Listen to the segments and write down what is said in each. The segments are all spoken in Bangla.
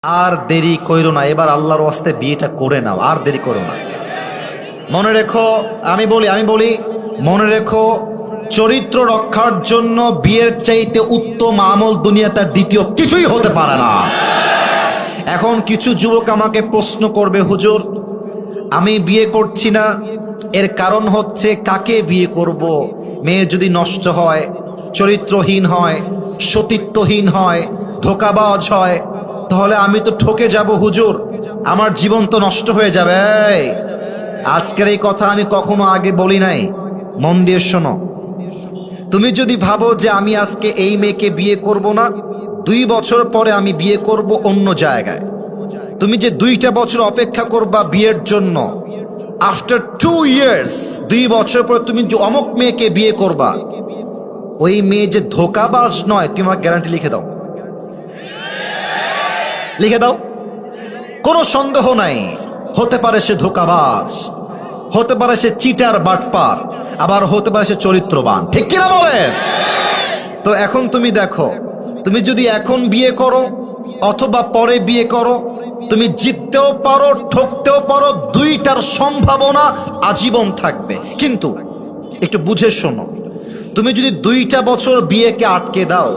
আর দেরি কইরো না, এবার আল্লাহর ওয়াস্তে বিয়েটা করে নাও, আর দেরি করো না। মনে রেখো, আমি বলি মনে রেখো, চরিত্র রক্ষার জন্য বিয়ের চাইতে উত্তম আমল দুনিয়াতে দ্বিতীয় কিছুই হতে পারে না। এখন কিছু যুবক আমাকে প্রশ্ন করবে, হুজুর আমি বিয়ে করছি না, এর কারণ হচ্ছে কাকে বিয়ে করব? মেয়ে যদি নষ্ট হয়, চরিত্রহীন হয়, সতীত্বহীন হয়, ধোঁকাবাজ হয়, তাহলে আমি তো ঠকে যাব হুজুর, আমার জীবন তো নষ্ট হয়ে যাবে। আজকের এই কথা আমি কখনো আগে বলি নাই, মন দিয়ে শোনো। তুমি যদি ভাবো যে আমি আজকে এই মেয়েকে বিয়ে করব না, 2 বছর পরে আমি বিয়ে করব অন্য জায়গায়, তুমি যে 2টা বছর অপেক্ষা করবা বিয়ের জন্য, আফটার 2 ইয়ার্স, 2 বছর পরে তুমি যে অমুক মেয়েকে বিয়ে করবা, ওই মেয়ে যে ধোঁকাবাজ নয়, তুমি আমার গ্যারান্টি লিখে দাও, লিখে দাও, কোনো সন্দেহ নাই। হতে পারে সে ধোঁকাবাজ, হতে পারে সে চিটার বাটপার, আবার হতে পারে সে চরিত্রবান, ঠিক কিনা বলেন? তো এখন তুমি দেখো, তুমি যদি এখন বিয়ে করো অথবা পরে বিয়ে করো, তুমি জিততেও পারো, ঠকতেও পারো, 2টার সম্ভাবনা আজীবন থাকবে। কিন্তু একটু বুঝে শোনো, তুমি যদি 2টা বছর বিয়েকে আটকে দাও,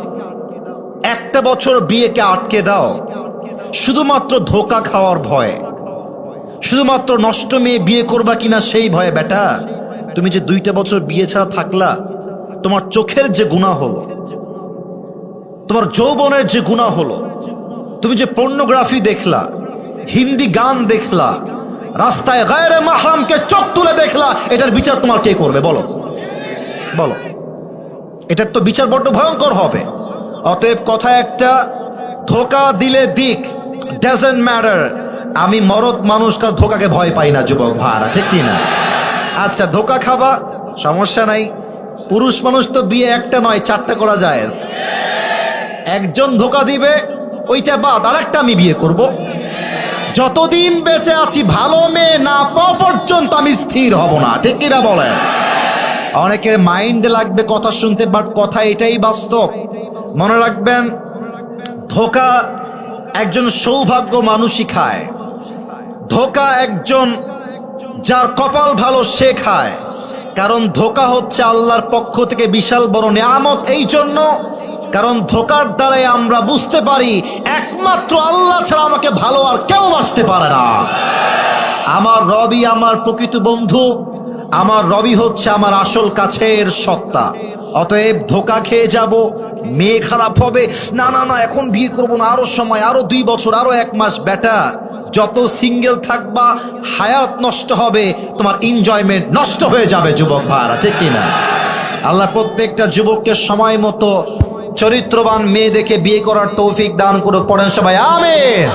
1টা বছর বিয়েকে আটকে দাও, শুধুমাত্র ধোঁকা খাওয়ার ভয়ে, শুধুমাত্র নষ্ট মেয়ে বিয়ে করবা কিনা সেই ভয়ে, বেটা তুমি যে 2টা বছর বিয়ে ছাড়া থাকলা, তোমার চোখের যে গুনাহ হলো, তোমার যৌবনের যে গুনাহ হলো, তুমি যে পর্নোগ্রাফি দেখলা, হিন্দি গান দেখলা, রাস্তায় গায়রে মাহরামকে চোখ তুলে দেখলা, এটার বিচার তোমার কে করবে বলো? বলো, এটার তো বিচার বড্ড ভয়ঙ্কর হবে। অতএব কথা একটা, ধোঁকা দিলে দিক, ডাজন্ট ম্যাটার। আমি মরদ মানুষটার ধোঁকাকে ভয় পাই না যুবক ভাইরা, ঠিক কি না? আচ্ছা, ধোঁকা খাবা, সমস্যা নাই, পুরুষ মানুষ তো বিয়ে 1টা নয় 4টা করা যায়। একজন ধোঁকা দিবে, ওইটা বাদ আরেকটা আমি বিয়ে করব। যতদিন বেঁচে আছি ভালো মেয়ে না পাওয়া পর্যন্ত আমি স্থির হব না, ঠিক কিনা বলেন? অনেকের মাইন্ডে লাগবে কথা শুনতে, বাট কথা এটাই বাস্তব। মনে রাখবেন, ধোঁকা একজন সৌভাগ্য মানুষই খায়, ধোঁকা একজন যার কপাল ভালো সে খায়। কারণ ধোঁকা হচ্ছে আল্লাহর পক্ষ থেকে বিশাল বড় নিয়ামত। এই জন্য, কারণ ধোঁকার দ্বারাই আমরা বুঝতে পারি একমাত্র আল্লাহ ছাড়া আমাকে ভালো আর কেউ বাসতে পারে না। আমার রবি আমার প্রকৃত বন্ধু, আমার রবি হচ্ছে আমার আসল কাছের সত্তা। অতএব ধোঁকা খেয়ে যাব, মেয়ে খারাপ হবে, না না না এখন বিয়ে করব না, আরো সময়, আরো 2 বছর, আরো 1 মাস, বেটা যত সিঙ্গেল থাকবা হায়াত নষ্ট হবে, তোমার এনজয়মেন্ট নষ্ট হয়ে যাবে যুবক ভাইরা, ঠিক কিনা? আল্লাহ প্রত্যেকটা যুবককে সময় মতো চরিত্রবান মেয়ে দেখে বিয়ে করার তৌফিক দান করুক, পড়েন সবাই আমিন।